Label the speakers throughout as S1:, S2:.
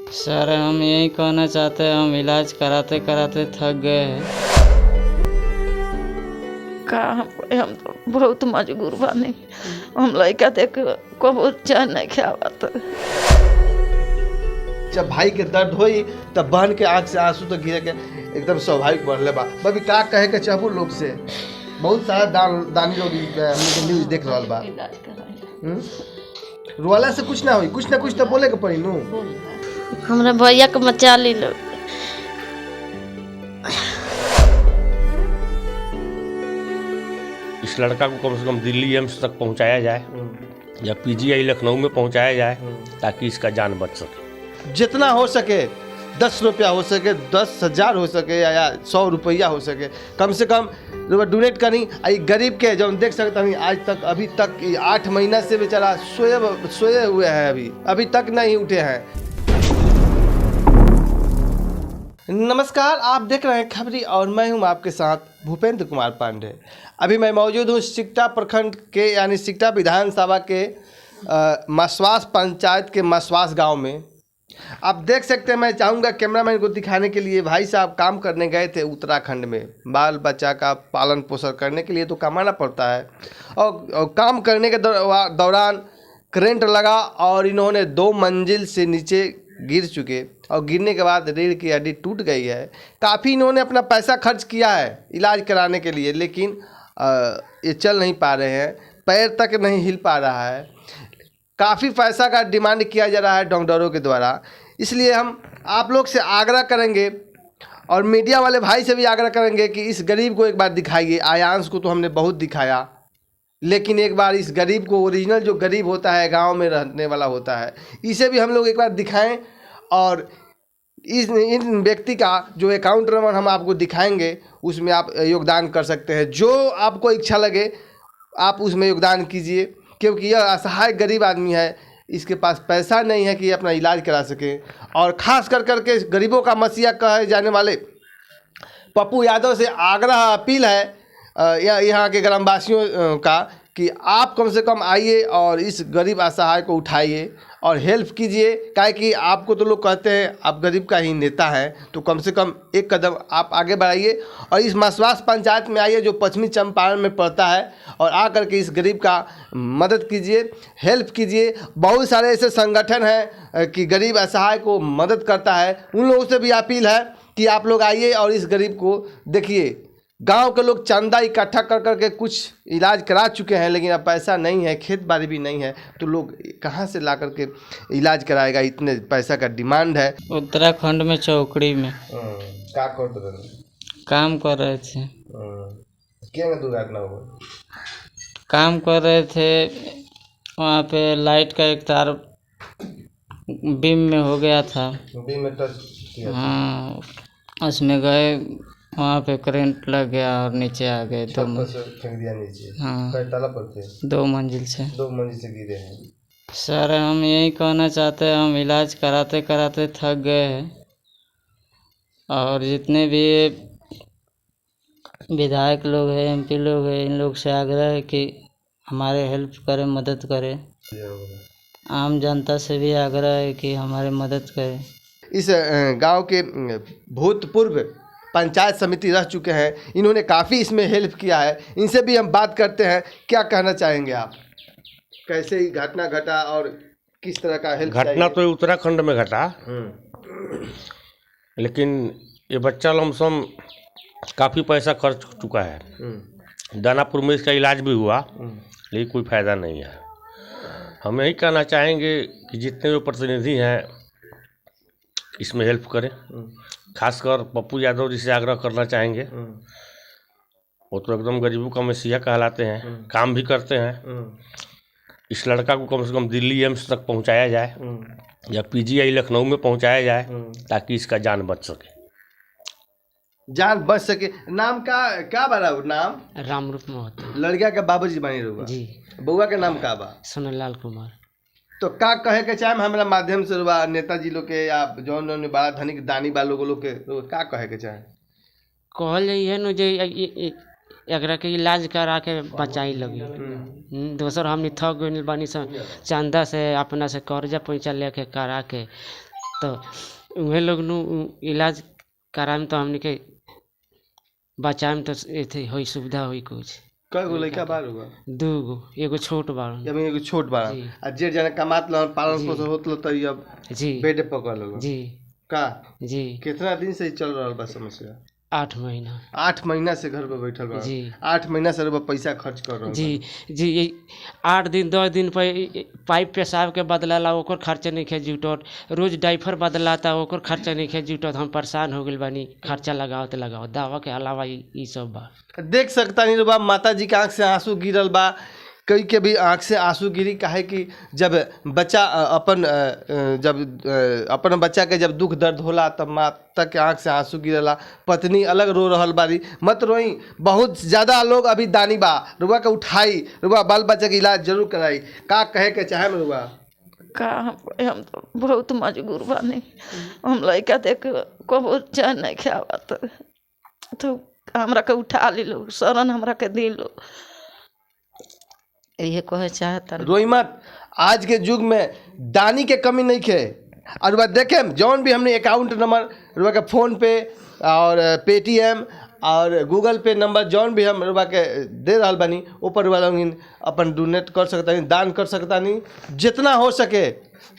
S1: Sir हम यही कहना चाहते हैं, हम इलाज कराते कराते थक गए हैं।
S2: का हम तो बहुत मजबूर बानी। हम लड़का देख कबो चैन नहीं खावत।
S3: जब भाई के दर्द होई तब बहन के आंख से आंसू तो गिरे के एकदम स्वाभाविक बढ़ले बा। बबी का कहे के चाहू लोग से, बहुत सारा दानी लोग हमने न्यूज देख रहल बा। रोला से कुछ ना होई, कुछ ना कुछ तो बोले के पड़ी नु।
S2: हमरा भैया के मचा ली लो।
S4: इस लड़का को कम से कम दिल्ली एम्स तक पहुंचाया जाए या पीजीआई लखनऊ में पहुंचाया जाए ताकि इसका जान बच सके।
S3: जितना हो सके 10 रुपया हो सके, 10,000 हो सके या 100 रुपया हो सके, कम से कम डोनेट करी। गरीब के जो देख सकते हैं आज तक अभी तक 8 महीना से बेचारा सोए हुए हैं, अभी तक नहीं उठे हैं। नमस्कार, आप देख रहे हैं खबरी और मैं हूं आपके साथ भूपेंद्र कुमार पांडे। अभी मैं मौजूद हूं सिकटा प्रखंड के यानी सिकटा विधानसभा के मसवास पंचायत के मसवास गांव में। आप देख सकते हैं, मैं चाहूँगा कैमरामैन को दिखाने के लिए, भाई साहब काम करने गए थे उत्तराखंड में। बाल बच्चा का पालन पोषण करने के लिए तो कमाना पड़ता है और काम करने के दौरान करंट लगा और इन्होंने 2 मंजिल से नीचे गिर चुके और गिरने के बाद रीढ़ की हड्डी टूट गई है। काफ़ी इन्होंने अपना पैसा खर्च किया है इलाज कराने के लिए, लेकिन ये चल नहीं पा रहे हैं, पैर तक नहीं हिल पा रहा है। काफ़ी पैसा का डिमांड किया जा रहा है डॉक्टरों के द्वारा। इसलिए हम आप लोग से आग्रह करेंगे और मीडिया वाले भाई से भी आग्रह करेंगे कि इस गरीब को एक बार दिखाइए। आयांश को तो हमने बहुत दिखाया, लेकिन एक बार इस गरीब को, ओरिजिनल जो गरीब होता है, गांव में रहने वाला होता है, इसे भी हम लोग एक बार दिखाएं। और इन व्यक्ति का जो अकाउंट नंबर हम आपको दिखाएंगे, उसमें आप योगदान कर सकते हैं। जो आपको इच्छा लगे आप उसमें योगदान कीजिए, क्योंकि यह असहाय गरीब आदमी है, इसके पास पैसा नहीं है कि अपना इलाज करा सके। और ख़ास कर करके गरीबों का मसीहा कहे जाने वाले पप्पू यादव से आग्रह अपील है यहाँ के ग्रामवासियों का कि आप कम से कम आइए और इस गरीब असहाय को उठाइए और हेल्प कीजिए। काहे कि आपको तो लोग कहते हैं आप गरीब का ही नेता हैं, तो कम से कम एक कदम आप आगे बढ़ाइए और इस मसवास पंचायत में आइए जो पश्चिमी चंपारण में पड़ता है, और आकर के इस गरीब का मदद कीजिए, हेल्प कीजिए। बहुत सारे ऐसे संगठन हैं कि गरीब असहाय को मदद करता है, उन लोगों से भी अपील है कि आप लोग आइए और इस गरीब को देखिए। गांव के लोग चंदा इकट्ठा कर करके कुछ इलाज करा चुके हैं, लेकिन अब पैसा नहीं है, खेत बाड़ी भी नहीं है, तो लोग कहां से ला करके इलाज कराएगा। इतने पैसा का डिमांड है।
S1: उत्तराखंड में चौकड़ी में
S3: क्या
S1: काम कर रहे थे।
S3: क्या दुर्घटना हुआ?
S1: काम कर रहे थे, वहाँ पे लाइट का एक तार बीम में हो गया था।
S3: बीम में टच किया?
S1: हाँ, उसमें गए, वहाँ पे करंट लग गया और नीचे आ गए।
S3: फेंक दिया नीचे?
S1: हाँ,
S3: ताला पर थे?
S1: 2 मंजिल से।
S3: 2 मंजिल से गिरे हैं।
S1: सर हम यही कहना चाहते हैं, हम इलाज कराते कराते थक गए हैं और जितने भी विधायक लोग हैं, एमपी लोग हैं, इन लोग से आग्रह है कि हमारे हेल्प करें, मदद करें। आम जनता से भी आग्रह है कि हमारे मदद करें।
S3: इस गांव के भूतपूर्व पंचायत समिति रह चुके हैं, इन्होंने काफ़ी इसमें हेल्प किया है। इनसे भी हम बात करते हैं। क्या कहना चाहेंगे आप, कैसे ही घटना घटा और किस तरह का हेल्प?
S4: घटना तो उत्तराखंड में घटा, लेकिन ये बच्चा लमसम काफ़ी पैसा खर्च चुका है। दानापुर में इसका इलाज भी हुआ, लेकिन कोई फ़ायदा नहीं है। हम यही कहना चाहेंगे कि जितने भी प्रतिनिधि हैं इसमें हेल्प करें। खासकर पप्पू यादव जी से आग्रह करना चाहेंगे, वो तो एकदम गरीबों का मसीहा कहलाते हैं, काम भी करते हैं। इस लड़का को कम से कम दिल्ली एम्स तक पहुंचाया जाए या पीजीआई लखनऊ में पहुंचाया जाए ताकि इसका जान बच सके।
S3: जान बच सके। नाम का बड़ा नाम?
S1: रामरूप महतो।
S3: लड़का के बाबूजी बनी रहुआ
S1: जी।
S3: बउआ के नाम का बा?
S1: सोनलाल कुमार।
S3: तो का कहे के चाहे हमारा माध्यम से रुआ नेताजी लोग के या जौन बड़ा धनिक दानी बा लोग के का कहे के चाहे?
S5: कहल जाइए न जे एकरा के इलाज करा के बचाई लगी। दोसर हमनी थक गइल बानी सन, चंदा से अपना से कर्जा पैसा लेके करा के तो उहे लोग नु इलाज कराएम तो हमने के बचाएम तो एथे होई सुविधा होई कुछ।
S3: कई गो लड़का बार हुआ?
S5: 2 गो, एगो छोट बाड़न।
S3: जब एगो छोट बड़ा
S5: जी।
S3: आ जे जना कमात लन पालन
S5: जी।
S3: पोषण होत त अब
S5: जी
S3: बेड पकड़ लो
S5: जी
S3: का?
S5: जी।
S3: कितना दिन से चल रहा बा समस्या?
S5: 8 महीना।
S3: 8 महीना से घर पे बैठल बा।
S5: जी।
S3: 8 महीना से रुपया पैसा खर्च कर रहा
S5: जी जी। ये 8 दिन 10 दिन पे पाइप पेशाब के बदलाला ओकर खर्चा नहीं खे जुटत, रोज डाइफर बदलाता ओकर खर्चा नहीं खे जुटत। हम परेशान हो गइल बानी, खर्चा लगाओ दवा के अलावा ई सब बा।
S3: देख सकता नहीं बा माता जी के आँख से आंसू गिरल बा, कई के भी आँख से आंसू गिरी। काहे कि जब बच्चा अपन बच्चा के जब दुख दर्द होला तब माता के आँख से आंसू गिरला। पत्नी अलग रो रहल बारी, मत रोई, बहुत ज़्यादा लोग अभी दानी बा, रुआ के उठाई, रुआ बाल बच्चा के इलाज जरूर कराई। का कहे के चाहे रुआ?
S2: का हम तो बहुत मजबूर बानी, हम लड़का देख कबो चैन नहीं खावत, तो हमरा के उठा ली लो, शरण हमरा के दी लो, ये कहे चाहता।
S3: रोई मत, आज के युग में दानी के कमी नहीं खे। और रुआ देखे जौन भी हमने अकाउंट नंबर रुआ के फ़ोन पे और पेटीएम और गूगल पे नंबर जौन भी हम रुआ के दे रहा बनी, ऊपर रुआ लोग अपन डोनेट कर सकता नहीं, दान कर सकता नहीं। जितना हो सके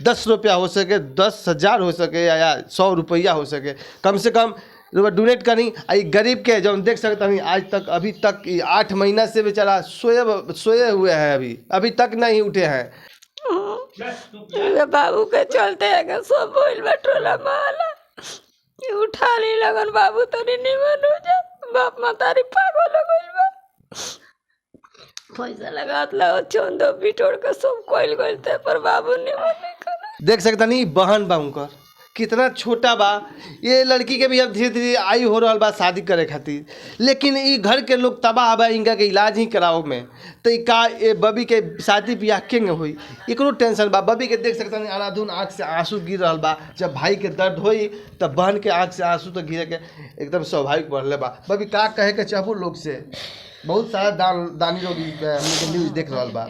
S3: 10 रुपया हो सके, 10,000 हो सके या 100 रुपया हो सके, कम से कम रुपया डोनेट करी। आई गरीब के जो देख सकता नहीं आज तक अभी तक 8 महीना से बेचारा सोए हुए हैं, अभी तक नहीं उठे हैं।
S2: बाबू के चलते है सब बोल बटोला माला उठा ली लगन, बाबू तो निमन हो जा, बाप मातारी पागल हो गइल बा, पैसा लगात ला चंदो बिटोड़ के सब कोइल गइलते पर बाबू निमन नहीं कर।
S3: देख सकता नहीं बहन बा उनकर कितना छोटा बा। ये लड़की के भी अब धीरे धीरे आयु हो रहा बा शादी करे खातिर, लेकिन ये घर के लोग तबाह बा इनका के इलाज ही कराओ में। तो का ये बबी के शादी ब्याह केंगे हुई, एकरो टेंशन बा। बबी के देख सकता नहीं अनाधुन आँख से आंसू गिर रहा बा। जब भाई के दर्द होई तब बहन के आँख से आंसू तो गिरे के एकदम स्वाभाविक बढ़ले बा। बबी का कहे के चाहू लोग से, बहुत सारा दानी लोग न्यूज देख रहा बा।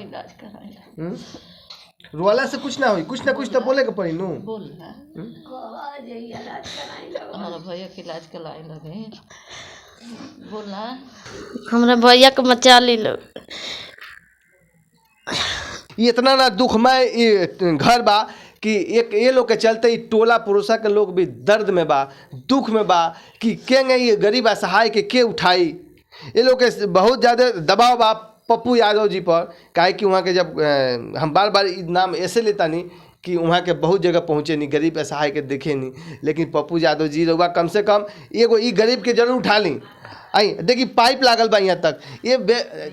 S3: रोला से कुछ ना होई, कुछ ना कुछ तो बोले के पड़ी नु।
S2: हमारा भैया के इलाज कराए लगे, बोला हमारा भैया के मचा ली लो।
S3: इतना ना दुखमय घर बा कि एक ये लोग के चलते ही टोला पड़ोसा के लोग भी दर्द में बा, दुख में बा कि केंगे ये गरीब असहाय के उठाई। ये लोग के बहुत ज़्यादा दबाव बा पप्पू यादव जी पर। काहे कि वहाँ के जब हम बार बार नाम ऐसे लेता नहीं कि वहाँ के बहुत जगह पहुँचे नहीं, गरीब असहाय के देखे नहीं, लेकिन पप्पू यादव जी रहुआ कम से कम एगो ई गरीब के जरूर उठा ली। आई देखिए पाइप लागल बा यहाँ तक, ये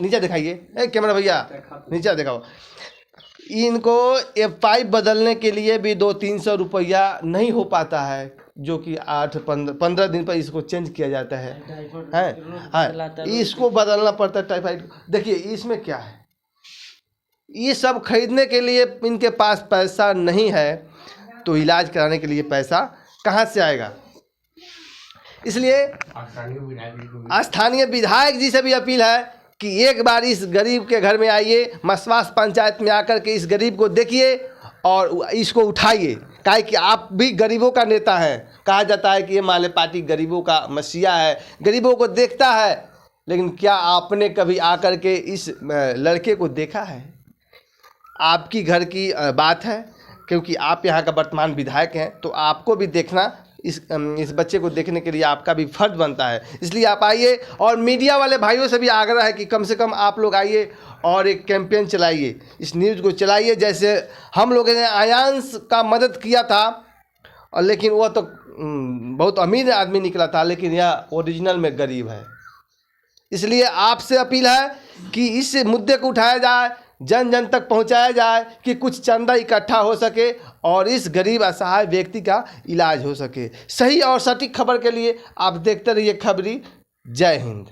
S3: नीचे दिखाइए कैमरा भैया, नीचे दिखाओ। इनको ये पाइप बदलने के लिए भी 200-300 रुपया नहीं हो पाता है, जो कि 8-15 दिन पर इसको चेंज किया जाता है। हाँ, इसको बदलना पड़ता है टाइफाइड। देखिए इसमें क्या है, ये सब खरीदने के लिए इनके पास पैसा नहीं है, तो इलाज कराने के लिए पैसा कहाँ से आएगा। इसलिए स्थानीय विधायक जी से भी अपील है कि एक बार इस गरीब के घर में आइए, मसवास पंचायत में आकर के इस गरीब को देखिए और इसको उठाइए। काहे कि आप भी गरीबों का नेता हैं। कहा जाता है कि ये माले पार्टी गरीबों का मसीहा है, गरीबों को देखता है, लेकिन क्या आपने कभी आकर के इस लड़के को देखा है? आपकी घर की बात है, क्योंकि आप यहाँ का वर्तमान विधायक हैं, तो आपको भी देखना, इस बच्चे को देखने के लिए आपका भी फर्ज बनता है। इसलिए आप आइए, और मीडिया वाले भाइयों से भी आग्रह है कि कम से कम आप लोग आइए और एक कैंपेन चलाइए, इस न्यूज़ को चलाइए। जैसे हम लोगों ने आयांश का मदद किया था, और लेकिन वह तो बहुत अमीर आदमी निकला था, लेकिन यह ओरिजिनल में गरीब है। इसलिए आपसे अपील है कि इस मुद्दे को उठाया जाए, जन जन तक पहुंचाया जाए कि कुछ चंदा इकट्ठा हो सके और इस गरीब असहाय व्यक्ति का इलाज हो सके। सही और सटीक खबर के लिए आप देखते रहिए खबरी। जय हिंद।